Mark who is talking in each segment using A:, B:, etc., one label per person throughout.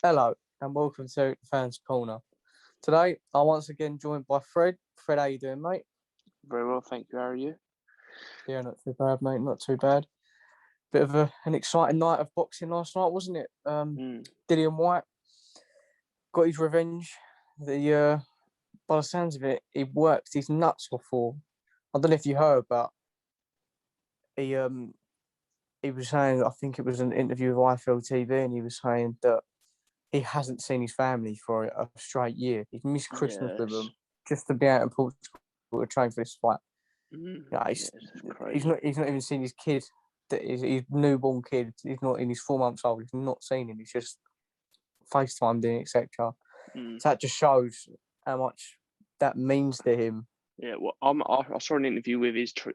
A: Hello and welcome to Fans Corner. Today, I'm once again joined by Fred. Fred, how you doing, mate?
B: Very well, thank you. How are you?
A: Yeah, not too bad, mate. Not too bad. Bit of an exciting night of boxing last night, wasn't it? Dillian Whyte got his revenge. By the sounds of it, he worked his nuts off for. I don't know if you heard, but he was saying, I think it was an interview with IFL and he was saying that he hasn't seen his family for a straight year. He's missed Christmas with them just to be out in Portugal to train for this fight. He's not even seen his kid, his newborn kid. He's not in his 4 months old. He's not seen him. He's just FaceTimed him, etc. So that just shows how much that means to him.
B: Yeah, well, I saw an interview with his two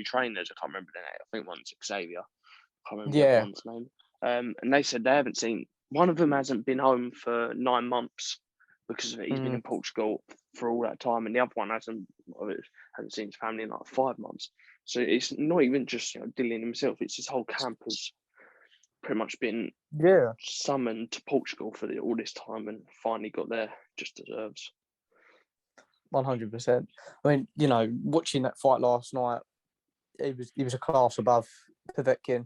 B: trainers. I can't remember their name. I think one's Xavier. I can't remember the other one's name. And they said they haven't seen. One of them hasn't been home for 9 months because he's been in Portugal for all that time, and the other one hasn't seen his family in like 5 months. So it's not even just Dillian himself; it's his whole camp has pretty much been summoned to Portugal for all this time, and finally got there. Just deserves.
A: 100%. I mean, watching that fight last night, he was a class above Povetkin.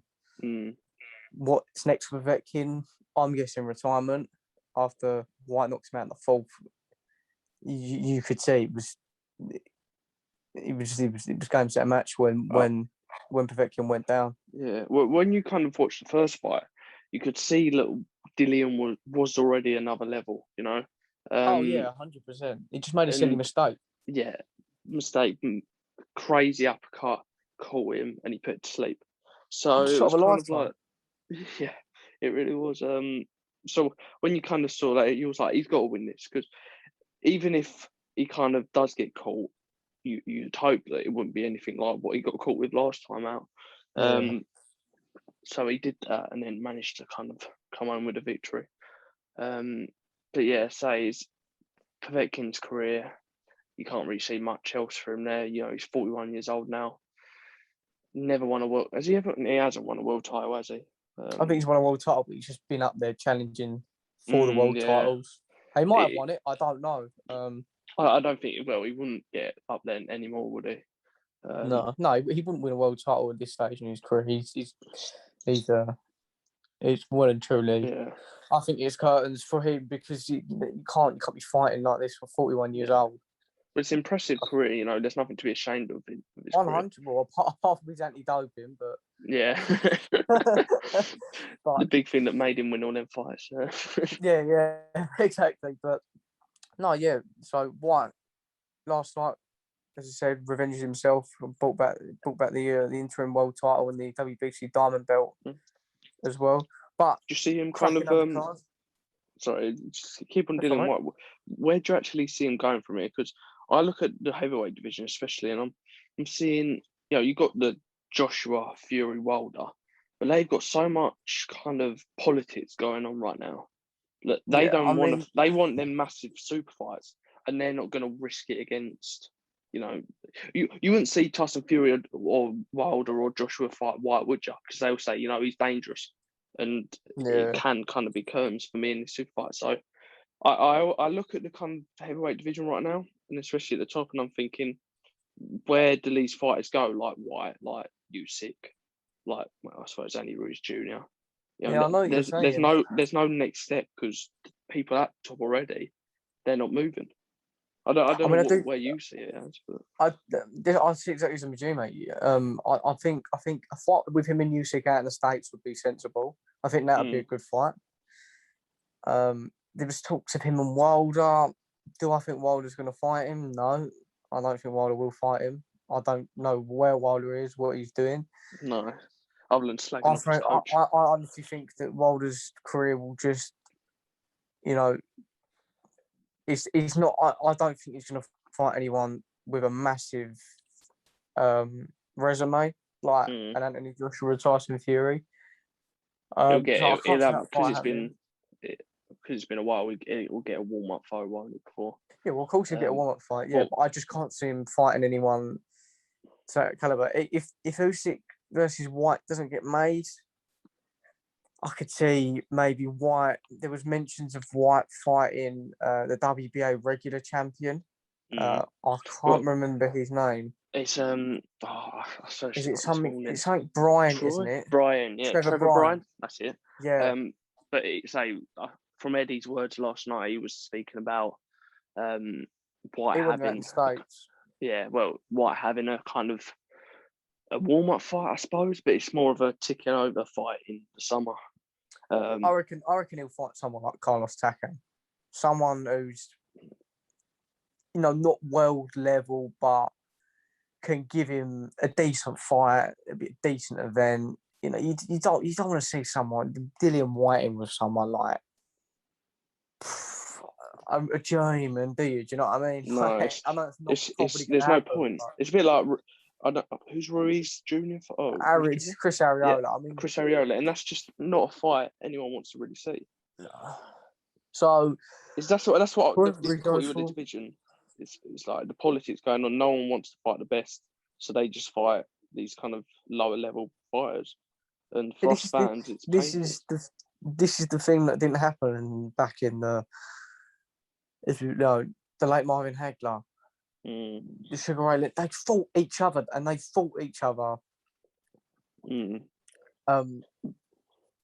A: What's next for Povetkin? I'm guessing retirement after Whyte knocks him out in the fourth. You could see it was going to that match when Povetkin went down.
B: Yeah, well, when you kind of watched the first fight, you could see little Dillian was already another level,
A: 100%. He just made a silly mistake.
B: Yeah, mistake, crazy uppercut, caught him, and he put it to sleep. So it was kind of like, yeah, it really was. So when you kind of saw that, you was like, he's got to win this, because even if he kind of does get caught, you'd hope that it wouldn't be anything like what he got caught with last time out. So he did that and then managed to kind of come home with a victory. But yeah, his Povetkin's career, you can't really see much else for him there. He's 41 years old now. Never won a world. Has he ever? He hasn't won a world title, has he?
A: I think he's won a world title, but he's just been up there challenging for the world titles. He might have won it. I don't know.
B: I don't think. Well, he wouldn't get up there anymore, would he?
A: No, he wouldn't win a world title at this stage in his career. He's well and truly.
B: Yeah.
A: I think it's curtains for him because you can't be fighting like this for 41 years old.
B: But it's an impressive career, there's nothing to be ashamed of in his
A: 100%, well, apart from his anti-doping, but...
B: Yeah. The big thing that made him win all them fights.
A: Yeah, exactly. But, no, yeah, so Whyte, last night, as I said, revenged himself, brought back the interim world title and the WBC diamond belt as well. But...
B: Do you see him kind of... Sorry, just keep on dealing with where do you actually see him going from here? Because I look at the heavyweight division especially, and I'm seeing, you got the Joshua Fury Wilder, but they've got so much kind of politics going on right now that they they want them massive super fights, and they're not going to risk it against, you wouldn't see Tyson Fury or Wilder or Joshua fight Whyte, would you? Because they'll say, he's dangerous. And it can kind of be curtains for me in the super fight. So I look at the kind of heavyweight division right now, and especially at the top, and I'm thinking, where do these fighters go? Like Whyte, like Usyk, I suppose Andy Ruiz Jr.
A: I know
B: there's no next step because people at the top already, they're not moving. I don't know where you see it as, but
A: I see exactly the same as you, mate. I think a fight with him and Usyk out in the States would be sensible. I think that would be a good fight. There was talks of him and Wilder. Do I think Wilder's going to fight him? No, I don't think Wilder will fight him. I don't know where Wilder is, what he's doing.
B: No, other than slagging off his coach.
A: I honestly think that Wilder's career will just, It's not. I don't think he's going to fight anyone with a massive resume like an Anthony Joshua or Tyson Fury.
B: Because it's been a while. It will get a warm up fight, won't it? Before.
A: Yeah, well, of course he'll get a warm up fight. Yeah, but I just can't see him fighting anyone to that caliber. If Usyk versus Whyte doesn't get made, I could see maybe Whyte. There was mentions of Whyte fighting the WBA regular champion. I can't remember his name.
B: It's I searched
A: Is
B: it
A: it
B: up this
A: something?
B: morning.
A: It's something Bryan,
B: Troy?
A: isn't it?
B: Bryan, yeah,
A: Trevor
B: Trevor Bryan. That's it.
A: Yeah.
B: But it's from Eddie's words last night, he was speaking about Whyte having
A: the States.
B: Whyte having a kind of a warm-up fight, I suppose, but it's more of a ticking over fight in the summer.
A: I reckon he'll fight someone like Carlos Takam, someone who's not world level, but can give him a decent fight, a decent event. You don't want to see someone Dillian Whyte with someone like a journeyman, do you? Do you know what I mean?
B: No,
A: I know it's not
B: there's no
A: happen,
B: point. It's a bit like I don't who's Ruiz Jr.
A: Chris Arreola.
B: Yeah,
A: I mean,
B: Chris Arreola, and that's just not a fight anyone wants to really see.
A: So
B: that's what the difficulty with the division. It's like the politics going on. No one wants to fight the best, so they just fight these kind of lower level fighters. And for us fans, it's painful.
A: This is the thing that didn't happen back in the late Marvin Hagler. The Sugar Ray, they fought each other.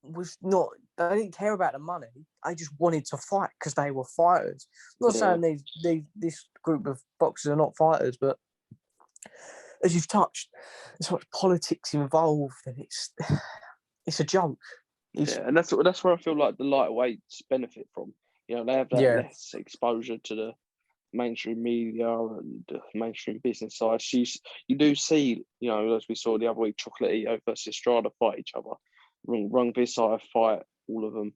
A: Was not. They didn't care about the money. They just wanted to fight because they were fighters. I'm not saying this group of boxers are not fighters, but as you've touched, there's so much politics involved, and it's a joke.
B: And that's where I feel like the lightweights benefit from. They have that less exposure to the mainstream media and the mainstream business side. You do see, as we saw the other week, Chocolatito versus Estrada fight each other. Rung Visai fight all of them.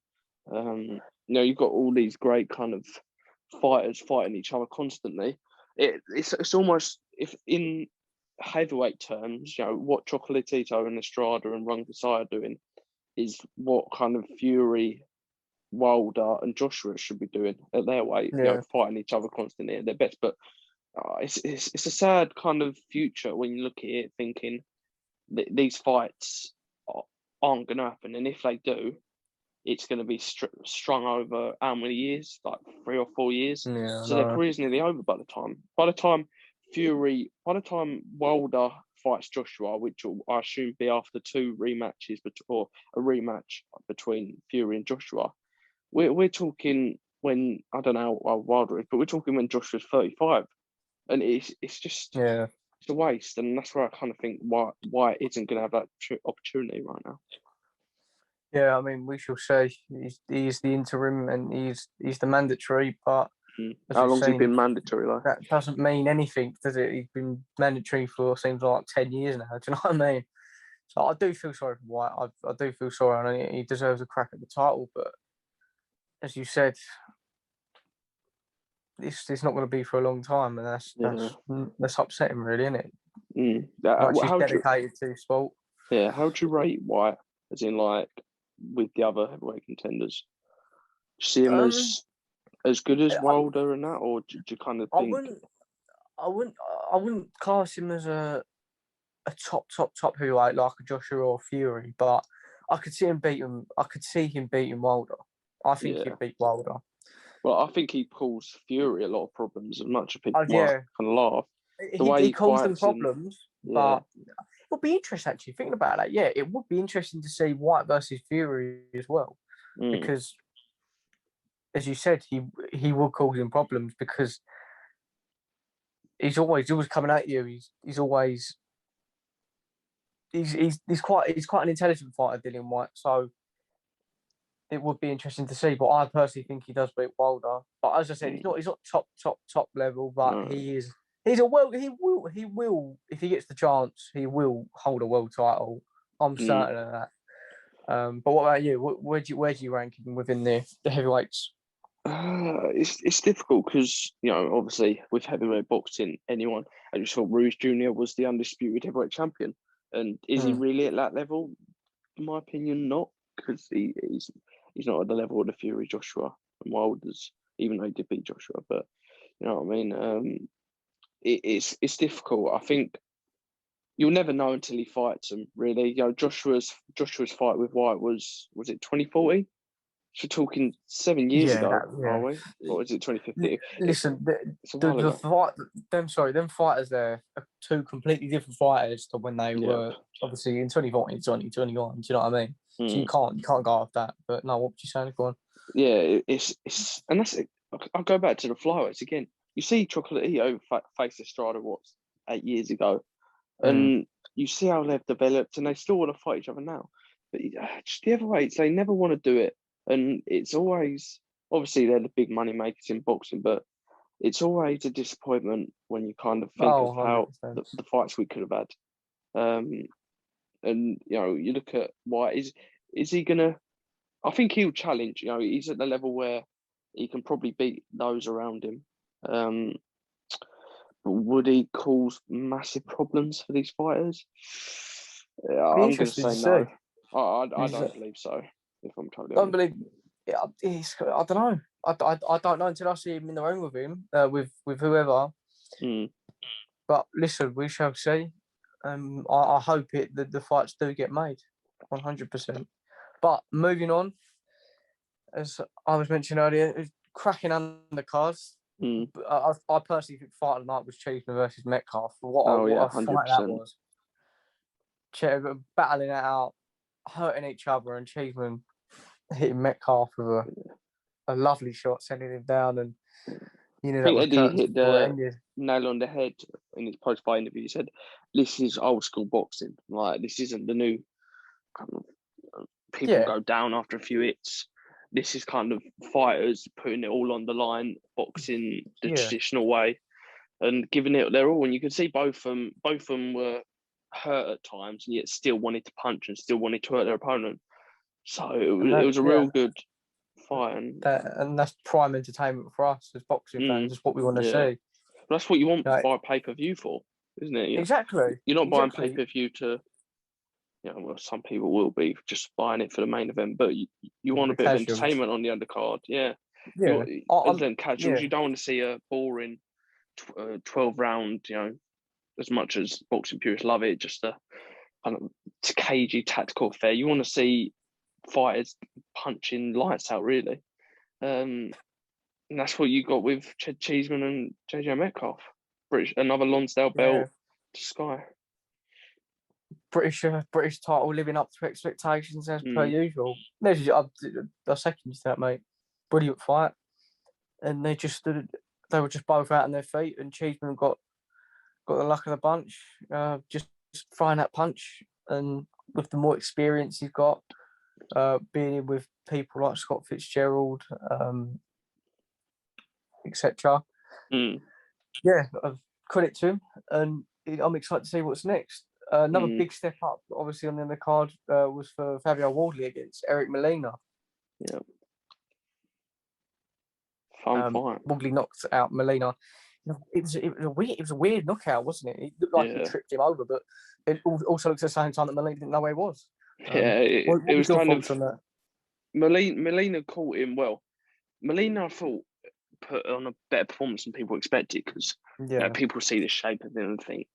B: You've got all these great kind of fighters fighting each other constantly. It's almost, if in heavyweight terms, what Chocolatito and Estrada and Rung Visai are doing is what kind of Fury, Wilder and Joshua should be doing at their weight, fighting each other constantly at their best. But it's a sad kind of future when you look at it, thinking that these fights aren't going to happen, and if they do, it's going to be strung over how many years? Like 3 or 4 years. So their career's nearly over by the time Wilder fights Joshua, which will, I assume, be after 2 rematches, or a rematch between Fury and Joshua. We're talking when, I don't know how Wilder is, but we're talking when Joshua's 35, and it's just it's a waste, and that's where I kind of think why it isn't going to have that opportunity right now.
A: Yeah, I mean, we shall say he's the interim and he's the mandatory, but
B: how long's he been mandatory? Like
A: that doesn't mean anything, does it? He's been mandatory for seems like 10 years now. Do you know what I mean? So I do feel sorry for Whyte. I do feel sorry, and he deserves a crack at the title. But as you said, it's not going to be for a long time, and that's upsetting, really, isn't it? She's dedicated to sport.
B: Yeah, how would you rate Whyte? As in, like, with the other heavyweight contenders, do you see him as good as Wilder and that, or do you kind of think?
A: I wouldn't class him as a top heavyweight like a Joshua or Fury, but I could see him beating. I could see him beating Wilder. I think he'd beat Wilder.
B: Well, I think he caused Fury a lot of problems, as much as people might kind of laugh.
A: He caused them problems, but it would be interesting, actually, thinking about that. Yeah, it would be interesting to see Whyte versus Fury as well, because, as you said, he will cause him problems because he's always coming at you. He's quite an intelligent fighter, Dillian Whyte. So it would be interesting to see. But I personally think he does beat Wilder. But as I said, he's not top level, but he is. He will if he gets the chance, he will hold a world title. I'm certain of that. But what about you? Where do you rank him within the heavyweights?
B: It's difficult because, obviously with heavyweight boxing, I just thought Ruiz Jr. was the undisputed heavyweight champion, and is he really at that level? In my opinion, not, because he's not at the level of the Fury, Joshua and Wilder's, even though he did beat Joshua. But you know what I mean. It's difficult. I think you'll never know until he fights him. Really, Joshua's fight with Whyte was it 2040? We're talking 7 years ago, are we? Or is it 2050?
A: Listen,
B: it's a while ago.
A: Them fighters there are two completely different fighters to when they were obviously in 2014, 2021. Do you know what I mean? So you can't go off that. But no, what would you say? Go on.
B: Yeah, it's and that's it. I'll go back to the flyweights again. You see Chocolatito face Estrada 8 years ago, and you see how they've developed, and they still want to fight each other now. But just the other weights, they never want to do it. And it's always, obviously, they're the big money makers in boxing, but it's always a disappointment when you kind of think of how the fights we could have had. And, you look at Whyte, is he going to, I think he'll challenge, he's at the level where he can probably beat those around him. But would he cause massive problems for these fighters? I'm going to say no. I don't believe so. If I'm totally honest.
A: Believe. Yeah, I don't know. I don't know until I see him in the ring with him, with whoever. But listen, we shall see. I hope that the fights do get made, 100%. But moving on, as I was mentioning earlier, cracking undercards. I personally think fight of the night was Cheeseman versus Metcalfe. What a fight that was. Battling it out, hurting each other, and Cheeseman hitting Metcalfe with a lovely shot, sending him down. And
B: I think Eddie hit the nail on the head in his post-fight interview. He said, "This is old school boxing. Like, this isn't the new people go down after a few hits. This is kind of fighters putting it all on the line, boxing the traditional way, and giving it their all." And you can see both of them were hurt at times, and yet still wanted to punch and still wanted to hurt their opponent. So it was a real good fight,
A: and that's prime entertainment for us as boxing fans. That's what we want to see.
B: That's what you want to buy pay-per-view for, isn't it?
A: Exactly.
B: You're not buying pay-per-view to, well, some people will be just buying it for the main event, but you want a bit of entertainment on the undercard. Other than casuals, you don't want to see a boring 12-round, as much as boxing purists love it, just a kind of cagey tactical affair. You want to see fighters punching lights out, really. And that's what you got with Cheeseman and JJ Metcalfe. Another Lonsdale belt to Sky.
A: British title living up to expectations as per usual. I second you to that, mate. Brilliant fight. And they were just both out on their feet, and Cheeseman got the luck of the bunch, just throwing that punch, and with the more experience he's got, being with people like Scott Fitzgerald, etc. I've credit to him, and I'm excited to see what's next. Another big step up, obviously, on the undercard was for Fabio Wardley against Eric Molina.
B: Yeah. Fun fight.
A: Wardley knocked out Molina. It was a weird knockout, wasn't it? It looked like he tripped him over, but it also looks at the same time that Molina didn't know where he was.
B: It was kind of
A: on that?
B: Molina caught him well. Molina, I thought, put on a better performance than people expected, because people see the shape of him and think,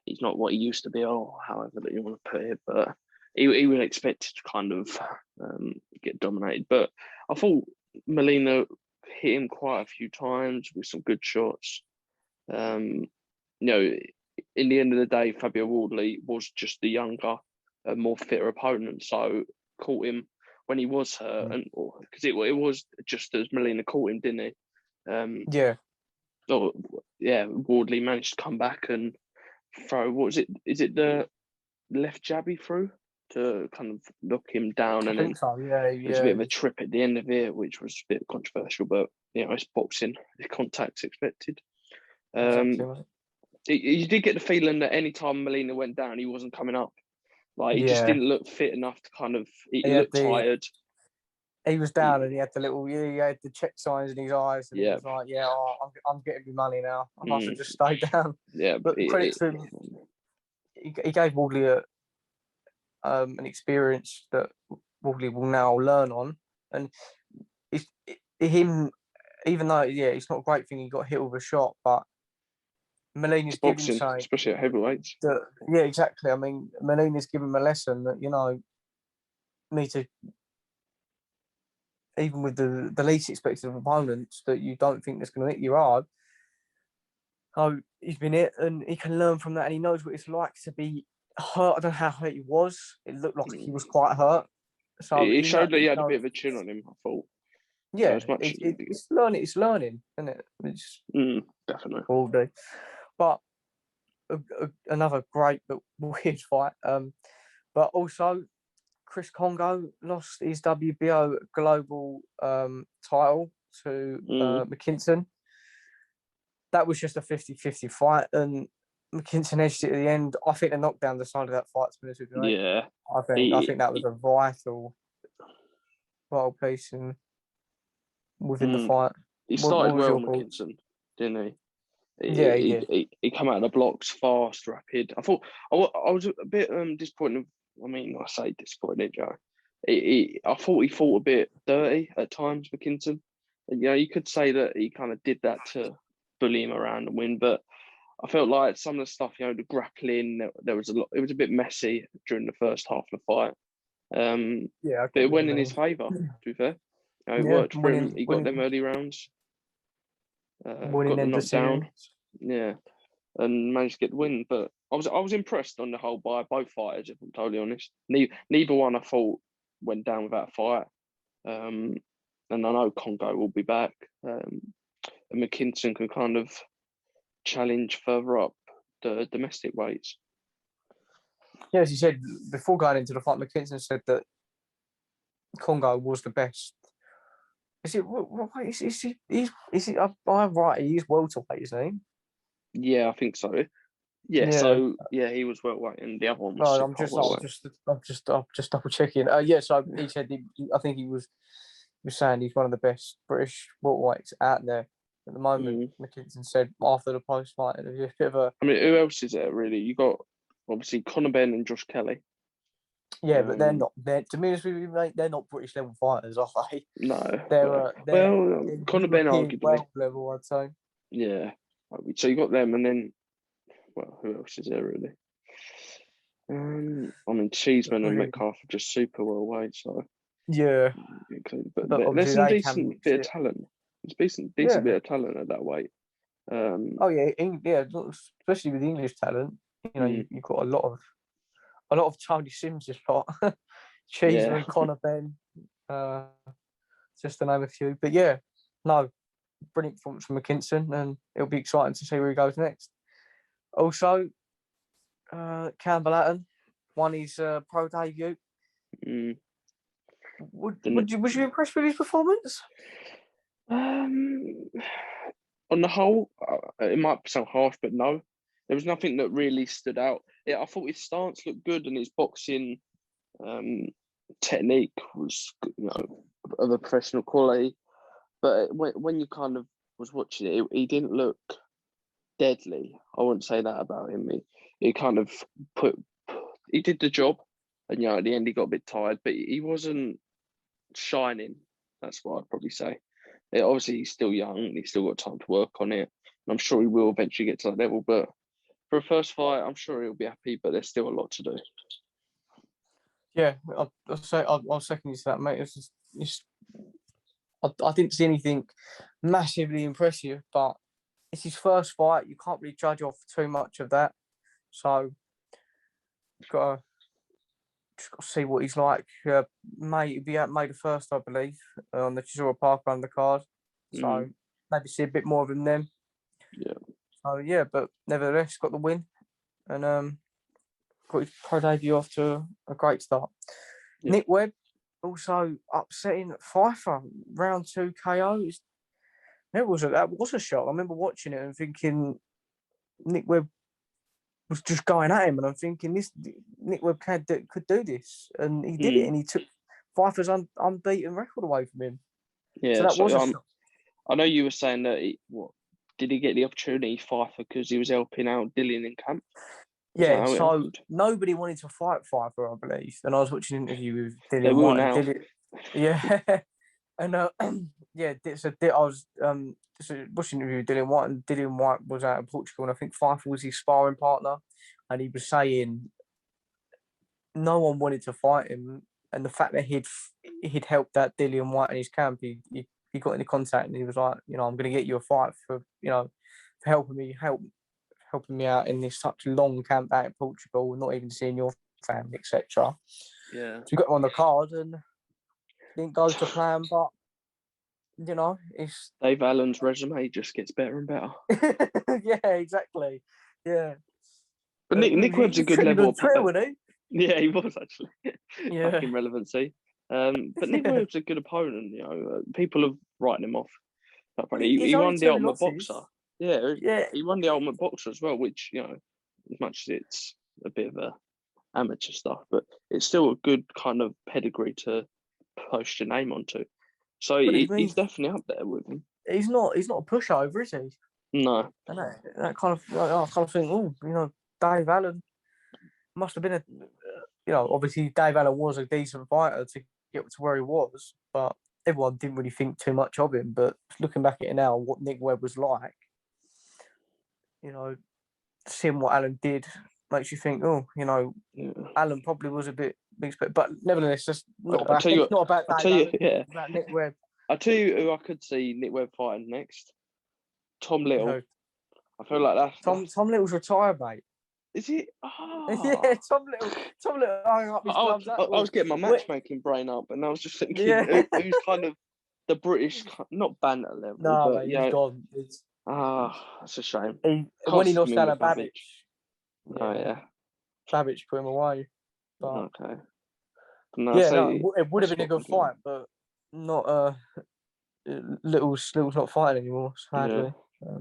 B: he's not what he used to be, or however that you want to put it. But he was expected to kind of get dominated. But I thought Molina hit him quite a few times with some good shots. In the end of the day, Fabio Wardley was just the younger, more fitter opponent. So caught him when he was hurt, and because it was just as Molina caught him, didn't he? Wardley managed to come back and throw. What was it? Is it the left jab he threw to kind of knock him down? And then it was a bit of a trip at the end of it, which was a bit controversial. But it's boxing; the contact's expected. You did get the feeling that any time Molina went down, he wasn't coming up. Like, he just didn't look fit enough to kind of. He looked tired.
A: He was down, and he had he had the check signs in his eyes, and he was like, I'm getting my money now. I must have just stayed down. But credit to him, he gave Wardley an experience that Wardley will now learn on, and him, even though it's not a great thing he got hit with a shot, but Molina's giving
B: boxing,
A: saying
B: especially at heavyweights.
A: yeah, exactly. I mean, Molina's giving him a lesson that, you know, need to, even with the least expected of opponents that you don't think that's going to hit you hard. Oh, he's been hit and he can learn from that, and he knows what it's like to be hurt. I don't know how hurt he was. It looked like he was quite hurt. So
B: It showed that he had a bit of a chin on him, I thought.
A: Yeah,
B: as much
A: it's learning. It's learning, isn't it? It's
B: definitely
A: all day. But another great but weird fight. But also Chris Kongo lost his WBO global title to McKinson. That was just a 50-50 fight, and McKinson edged it at the end. I think the knockdown decided that fight, to be honest with you, mate.
B: Yeah.
A: I think that was a vital piece within the fight.
B: He started well, McKinson, didn't he?
A: Yeah, he did.
B: He come out of the blocks fast, rapid. I thought I was a bit disappointed. I mean, I say disappointed, Joe. I thought he fought a bit dirty at times, McKinson. And, you know, you could say that he kind of did that to bully him around and win, but I felt like some of the stuff, you know, the grappling, there was a lot. It was a bit messy during the first half of the fight. But it went in his favour. To be fair, you know, it worked for him. He got them early rounds. Got them knocked down. Yeah, and managed to get the win. But I was impressed on the whole by both fighters, if I'm totally honest. Neither one I thought went down without a fight. And I know Kongo will be back. And McKinson can kind of challenge further up the domestic weights.
A: Yeah, as you said, before going into the fight, McKinson said that Kongo was the best. Is it? Is it? I'm right. He's welterweight, isn't
B: he? Yeah, I think so. Yeah. So yeah, he was welterweight, and the other one was.
A: I'm just double checking. Yeah. So he said I think he was saying he's one of the best British welterweights out there at the moment. McKinson said after the post fight interview.
B: I mean, who else is there really? You got obviously Conor Benn and Josh Kelly.
A: Yeah, but they're not. To me, they're not British level fighters, are they?
B: No.
A: They're
B: Conor Benn arguably
A: level, I'd say.
B: Yeah. So you got them, and then, well, who else is there really? I mean, Cheeseman and Metcalfe are just super well weighed, so
A: yeah.
B: But there's some decent bit of talent. There's decent bit of talent at that weight.
A: especially with English talent. You know, you've got a lot of Tony Sims just got Cheeseman, Conor Benn, just to name a few. But yeah, no, brilliant performance from McKinson, and it'll be exciting to see where he goes next. Also, Campbell Hatton won his pro debut. Was you impressed with his performance?
B: On the whole, it might sound harsh, but no. There was nothing that really stood out. Yeah, I thought his stance looked good and his boxing technique was, you know, of a professional quality. But when you kind of was watching it, he didn't look deadly. I wouldn't say that about him. He kind of he did the job, and you know, at the end he got a bit tired, but he wasn't shining. That's what I'd probably say. Obviously, he's still young and he's still got time to work on it. And I'm sure he will eventually get to that level. But for a first fight, I'm sure he'll be happy, but there's still a lot to do.
A: Yeah, I'll second you to that, mate. I didn't see anything massively impressive, but it's his first fight. You can't really judge off too much of that. So, just got to see what he's like. He'll be out May the 1st, I believe, on the Chisora Park undercard. So, maybe see a bit more of him then.
B: Yeah.
A: So, yeah, but nevertheless, got the win. And got his pro debut off to a great start. Yeah. Nick Webb also upsetting Pfeiffer, round 2 KO. That was a shock. I remember watching it and thinking Nick Webb was just going at him, and I'm thinking Nick Webb could do this, and he did it, and he took Pfeiffer's unbeaten record away from him.
B: Yeah,
A: so that was a shock.
B: I know you were saying that did he get the opportunity, Pfeiffer, because he was helping out Dillian in camp?
A: Yeah, so nobody wanted to fight Pfeiffer, I believe. And I was watching an interview with Dillian.
B: They will now.
A: Yeah. And I was watching an interview with Dillian Whyte, and Dillian Whyte was out of Portugal, and I think Pfeiffer was his sparring partner, and he was saying no one wanted to fight him, and the fact that he'd helped that Dillian Whyte in his camp, he got into contact, and he was like, I'm going to get you a fight for for helping me out in this such long camp out in Portugal, not even seeing your family, etc.
B: Yeah.
A: So we got him on the card, and didn't go to plan, but it's
B: Dave Allen's resume just gets better and better.
A: yeah, exactly. Yeah.
B: But Nick Webb's a good level
A: opponent, wasn't
B: he? Yeah, he was actually.
A: Yeah.
B: Back in relevancy. But Nick Webb's a good opponent. People have written him off. He won the Ultimate Boxer. Yeah, he won the Ultimate Boxer as well, which as much as it's a bit of a amateur stuff, but it's still a good kind of pedigree to post your name onto. So he's definitely up there with him.
A: He's not a pushover, is he?
B: No.
A: And that kind of, I kind of think, Dave Allen must have been obviously Dave Allen was a decent fighter to get to where he was, but everyone didn't really think too much of him. But looking back at it now, what Nick Webb was like, seeing what Allen did makes you think, Allen probably was a bit expected, but nevertheless, just not about Dave Allen, about Nick Webb.
B: I'll tell you who I could see Nick Webb fighting next. Tom Little. I feel like that.
A: Tom Little's retired, mate.
B: Is he? Oh.
A: Yeah, Tom Little hung up his gloves.
B: I was getting my matchmaking brain up, and I was just thinking, who's kind of the British, not banter level.
A: No, but, mate, he's gone.
B: That's a shame.
A: When he lost Alan Babbage.
B: Oh, yeah.
A: Babbage put him away. But,
B: okay.
A: It would have been a good fight, but not Little's not fighting anymore, sadly. Yeah.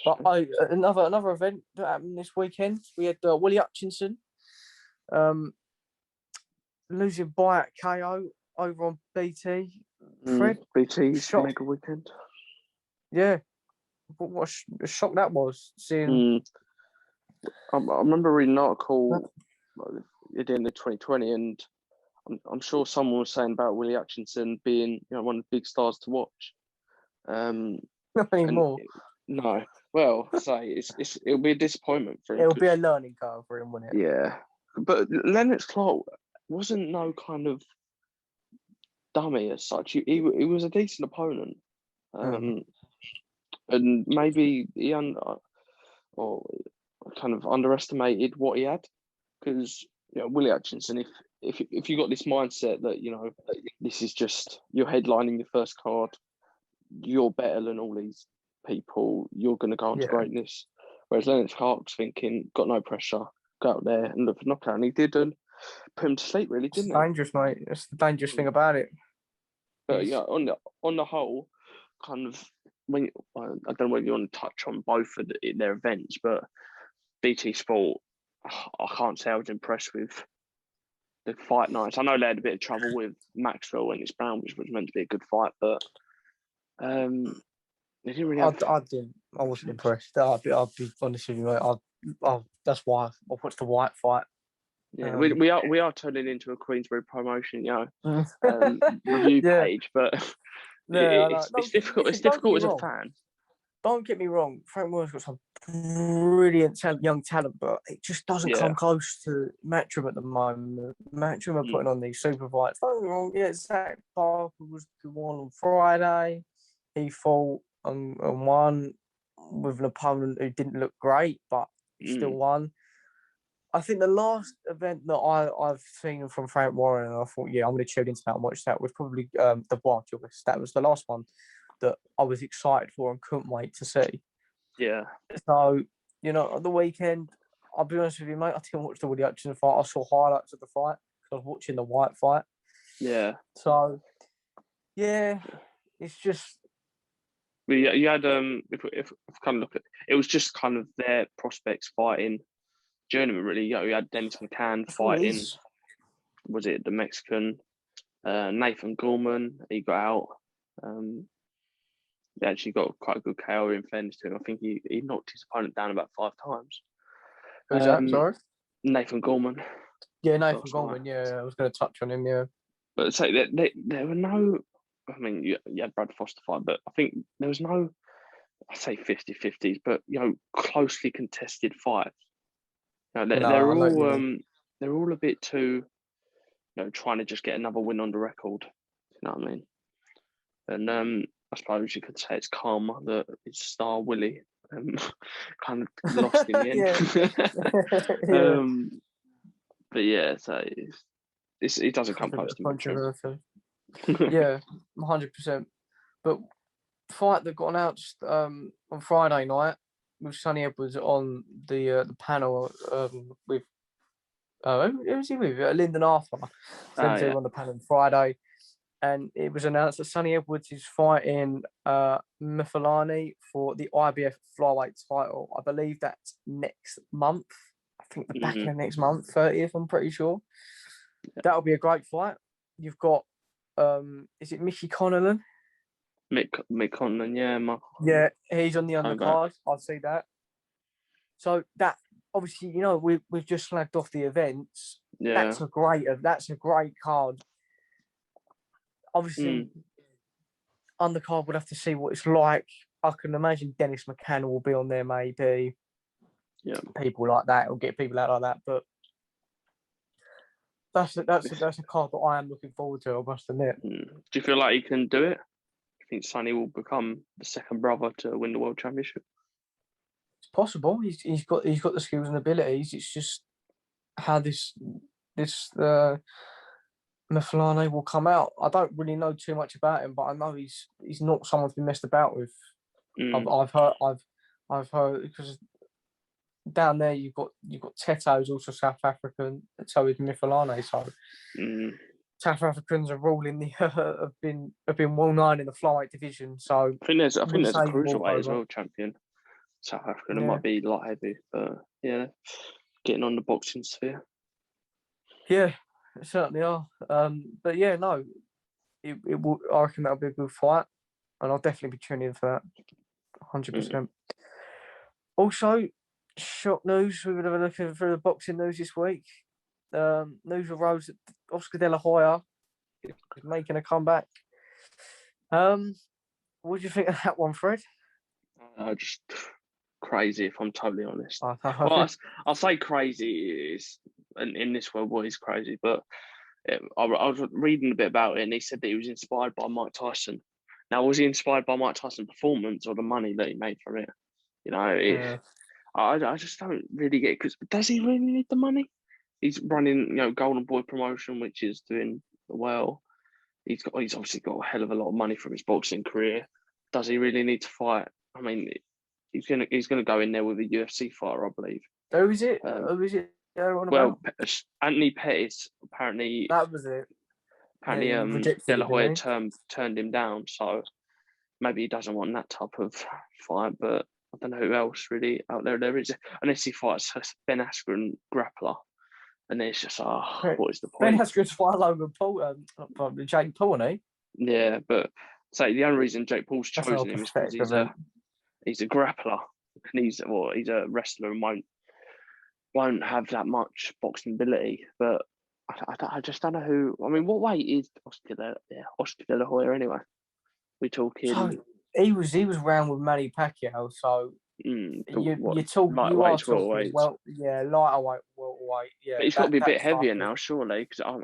A: But another event that happened this weekend, we had Willie Hutchinson losing by KO over on BT. Fred,
B: BT's mega weekend.
A: Yeah, what a shock that was. Seeing,
B: I remember reading an article at the end of 2020, and I'm sure someone was saying about Willie Hutchinson being one of the big stars to watch.
A: Not anymore.
B: No. Well, it'll be a disappointment for him.
A: It'll be a learning curve for him, wouldn't it?
B: Yeah. But Lennox Clark wasn't no kind of dummy as such. He was a decent opponent. And maybe he kind of underestimated what he had. Because Willie Hutchinson, if you got this mindset that this is just you're headlining your first card, you're better than all these people, you're going to go on to greatness. Whereas Lennox Clark's thinking, got no pressure, go out there and look for knockout. And he did, and put him to sleep, really, didn't he?
A: Dangerous, mate. That's the dangerous thing about it.
B: But on the whole, kind of, I don't know whether you want to touch on both of their events, but BT Sport, I can't say I was impressed with the fight nights. I know they had a bit of trouble with Maxwell and his Brown, which was meant to be a good fight, but they didn't really have...
A: I wasn't impressed. I'll be honest with you, mate. That's why I watched the Whyte fight.
B: Yeah, we are turning into a Queensbury promotion, review page, but it's difficult. It's difficult as a fan.
A: Don't get me wrong. Frank Warren's got some brilliant young talent, but it just doesn't come close to Matchroom at the moment. Matchroom are putting on these super fights. Don't get me wrong. Yeah, Zach Parker was the one on Friday. He fought and won with an opponent who didn't look great, but he still won. I think the last event that I've seen from Frank Warren, and I thought, I'm going to tune into that and watch that, was probably the Wild Joggers. That was the last one that I was excited for and couldn't wait to see.
B: Yeah.
A: So, the weekend, I'll be honest with you, mate, I didn't watch the Willie Hutchinson fight. I saw highlights of the fight because I was watching the Whyte fight.
B: Yeah.
A: So, it's just...
B: But you had, if kind of look at it, was just kind of their prospects fighting journeyman, really. You had Dennis McCann fighting, was it the Mexican, Nathan Gorman, he got out. He actually got quite a good KO in fairness to him. I think he knocked his opponent down about 5 times.
A: Who's that, sorry?
B: Nathan Gorman.
A: Yeah, Nathan Gorman, I was going to touch on him,
B: But say that there were no I mean, you had Brad Foster fight, but I think there was no, I say 50-50s, but closely contested fights. They're all a bit too, trying to just get another win on the record. You know what I mean? And I suppose you could say it's karma that his star Willie kind of lost in the end. But yeah, so it doesn't come close to
A: controversy. Yeah, 100%. But fight that got announced on Friday night with Sonny Edwards on the panel with who was he with? Lyndon Arthur. They were on the panel on Friday, and it was announced that Sonny Edwards is fighting Mifalani for the IBF flyweight title. I believe that's next month. I think the back end of next month, 30th. I'm pretty sure. That'll be a great fight. You've got is it Mickey Connellan?
B: Mick Conlon, yeah.
A: Yeah, he's on the undercard. I'll see that. So that obviously, we've just slagged off the events.
B: Yeah,
A: that's a great card. Obviously, undercard would have to see what it's like. I can imagine Dennis McCann will be on there, maybe.
B: Yeah,
A: people like that will get people out like that, but that's a card that I am looking forward to. I must admit.
B: Do you feel like he can do it? I think Sonny will become the second brother to win the world championship.
A: It's possible. He's got the skills and abilities. It's just how this Mifalani will come out. I don't really know too much about him, but I know he's not someone to be messed about with. I've heard because down there you've got Teto, who's also South African, and so is Mifalani. So. South Africans are ruling have been well known in the flyweight division. So
B: I think there's a cruiserweight as well champion. South African. It might be light heavy, but yeah, getting on the boxing sphere.
A: Yeah, it certainly are. But yeah, no, it will. I reckon that'll be a good fight, and I'll definitely be tuning in for that. 100%. Also, shock news. We're going to be looking for the boxing news this week. News arose that Oscar De La Hoya is making a comeback. What do you think of that one, Fred?
B: Just crazy, if I'm totally honest. I'll say crazy is in this world what is crazy, but I was reading a bit about it, and he said that he was inspired by Mike Tyson. Now, was he inspired by Mike Tyson's performance or the money that he made from it? I just don't really get it, because does he really need the money? He's running, Golden Boy promotion, which is doing well. He's obviously got a hell of a lot of money from his boxing career. Does he really need to fight? I mean, he's gonna go in there with a UFC fighter, I believe.
A: Who is it?
B: Anthony Pettis, apparently.
A: That was it.
B: Apparently, De La Hoya turned him down, so maybe he doesn't want that type of fight. But I don't know who else really out there. There is, unless he fights Ben Askren grappler. And then it's just, what is the point?
A: Ben Askren's fight Logan Paul, Jake Paul, isn't
B: he? Yeah, but the only reason Jake Paul's chosen him is because he's a grappler, and he's a wrestler and won't have that much boxing ability. But I just don't know who. I mean, what weight is Oscar De La Hoya anyway? We're talking.
A: So he was round with Manny Pacquiao, so. You are talking as well, lighter weight, welterweight, yeah.
B: But he's got to be a bit heavier now, surely, because I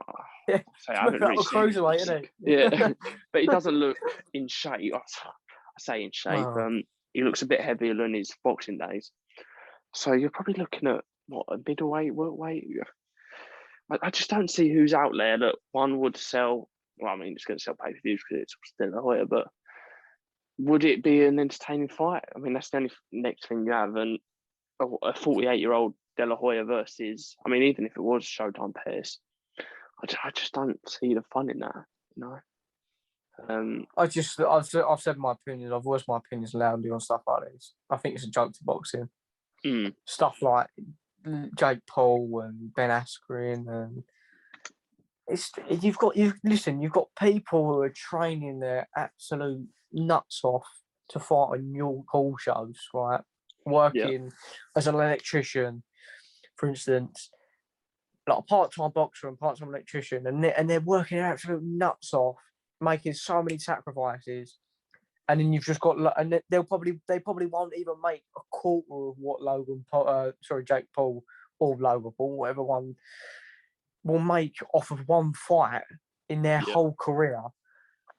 B: haven't really seen
A: cruiserweight, isn't he?
B: Yeah, but he doesn't look in shape. I say in shape. He looks a bit heavier than his boxing days. So you're probably looking at a middleweight, welterweight. I just don't see who's out there that one would sell. Well, I mean, it's going to sell pay-per-views because it's still La Hoya, but. Would it be an entertaining fight? I mean, that's the only next thing you have, and a 48-year-old De La Hoya versus. I mean, even if it was Showtime Pettis, I just don't see the fun in that.
A: I've said my opinion. I've voiced my opinions loudly on stuff like this. I think it's a joke to boxing. Stuff like Jake Paul and Ben Askren, and you've got people who are training their absolute nuts off to fight on your call shows, right? Working as an electrician, for instance, like a part-time boxer and part-time electrician, and they're working their absolute nuts off making so many sacrifices, and then you've just got, and they probably won't even make a quarter of what Jake Paul or Logan Paul, whatever one, will make off of one fight in their whole career.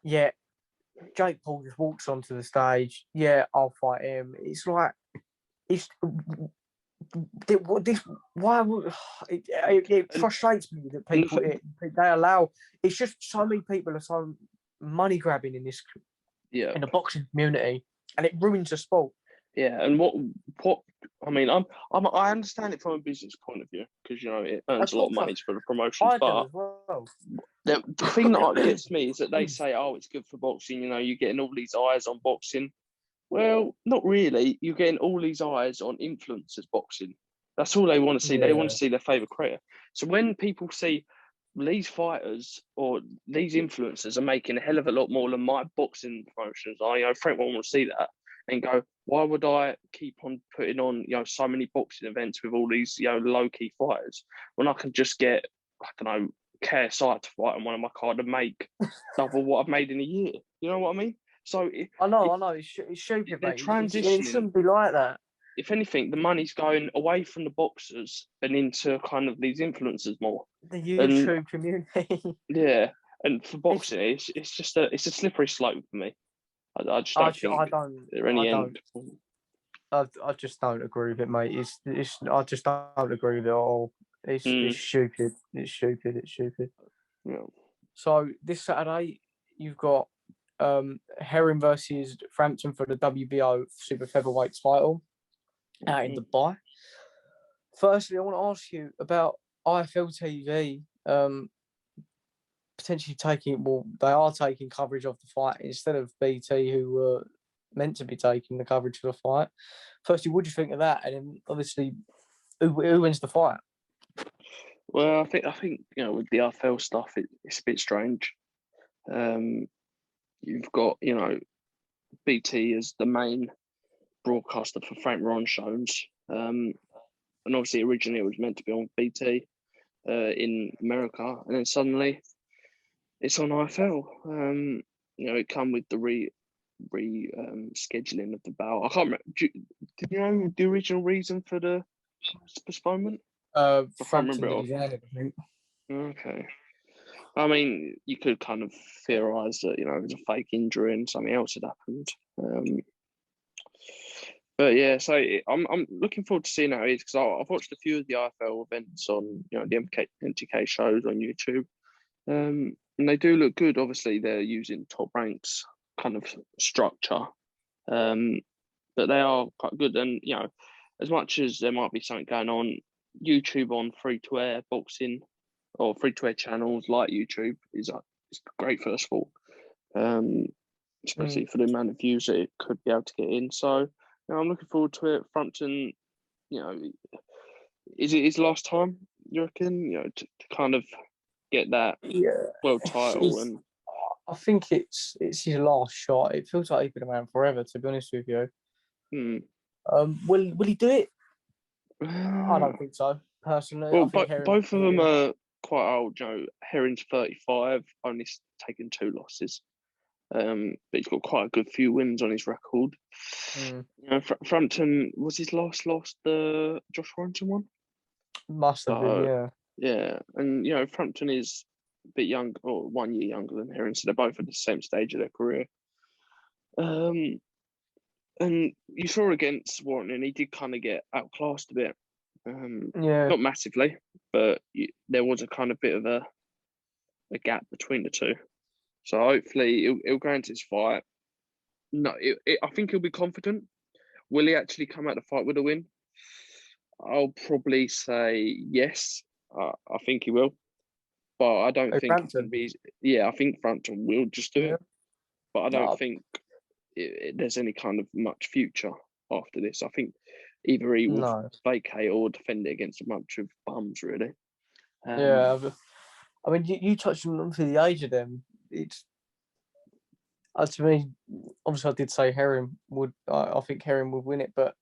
A: Yet Jake Paul just walks onto the stage. Yeah, I'll fight him. It's like why would it frustrates me that people they allow. It's just so many people are so money grabbing in this in the boxing community, and it ruins the sport.
B: Yeah, and what I mean, I understand it from a business point of view because it earns a lot of money for the promotions. But the thing that gets me is that they say, "Oh, it's good for boxing." You're getting all these eyes on boxing. Well, not really. You're getting all these eyes on influencers boxing. That's all they want to see. Yeah. They want to see their favourite creator. So when people see these fighters or these influencers are making a hell of a lot more than my boxing promotions, Frank won't want to see that and go, why would I keep on putting on, so many boxing events with all these, low-key fighters when I can just get, I don't know, KSI to fight on one of my cards and make double what I've made in a year. You know what I mean? So
A: I know. It's stupid, mate. It shouldn't be like that.
B: If anything, the money's going away from the boxers and into kind of these influencers more.
A: The YouTube community.
B: Yeah, and for boxing, it's just a slippery slope for me. I just don't think there any end.
A: I just don't agree with it, mate. I just don't agree with it at all. It's stupid. It's stupid.
B: Yeah.
A: So this Saturday, you've got Herring versus Frampton for the WBO super featherweight title out in Dubai. Firstly, I want to ask you about IFL TV potentially they are taking coverage of the fight instead of BT, who were meant to be taking the coverage of the fight. Firstly, what do you think of that? And then obviously, who wins the fight?
B: Well, I think with the IFL stuff, it's a bit strange. You've got BT as the main broadcaster for Frank Ron shows, and obviously originally it was meant to be on BT in America, and then suddenly it's on IFL. It come with the scheduling of the bout. I can't remember. Did you know the original reason for the postponement?
A: I can't remember it. I think.
B: Okay. I mean, you could kind of theorise that, it was a fake injury and something else had happened. But yeah, so I'm looking forward to seeing how it is because I've watched a few of the IFL events on, the MTK shows on YouTube. And they do look good. Obviously, they're using Top Rank's kind of structure. But they are quite good. And, as much as there might be something going on, YouTube on free-to-air boxing or free-to-air channels like YouTube is great for the sport, especially for the amount of views that it could be able to get in. So, I'm looking forward to it. Frampton, is it his last time, you reckon, to kind of get that world title? And
A: I think it's his last shot. It feels like he's been around forever, to be honest with you. Will he do it? I don't think so, personally.
B: Well, both of them are quite old. Herring's 35, only taken 2 losses. But he's got quite a good few wins on his record. Frampton, was his last loss the Josh Warrington one?
A: Must have been, yeah.
B: Yeah, and Frampton is a bit young, or 1 year younger than Herring, so they're both at the same stage of their career. And you saw against Warrington, he did kind of get outclassed a bit. Not massively, but there was a kind of bit of a gap between the two. So hopefully he'll go into his fight. No, I think he'll be confident. Will he actually come out the fight with a win? I'll probably say yes. I think he will. But I don't think it's going to be... Yeah, I think Frampton will just do it. But I don't think there's any kind of much future after this. I think either he will vacate or defend it against a bunch of bums, really.
A: I mean, you touched on for the age of them. It's to me, obviously, I did say Herring would. I think Herring would win it, but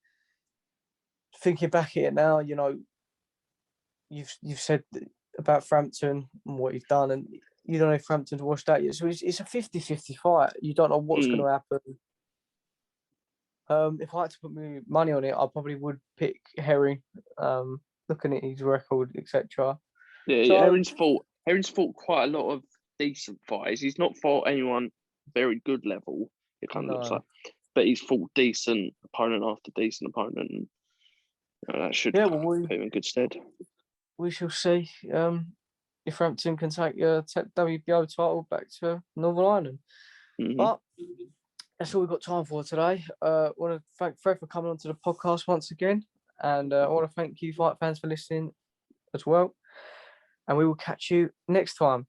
A: thinking back at it now, you've said about Frampton and what he's done, and you don't know if Frampton's washed out yet. So it's a 50-50 fight. You don't know what's going to happen. If I had to put my money on it, I probably would pick Herring, looking at his record, etc.
B: Yeah, so, Herring's fought quite a lot of decent fights. He's not fought anyone very good level, it kind of looks like. But he's fought decent opponent after decent opponent. And that should put him in good stead.
A: We shall see if Frampton can take the WBO title back to Northern Ireland. But that's all we've got time for today. I want to thank Fred for coming onto the podcast once again. And I want to thank you, fight fans, for listening as well. And we will catch you next time.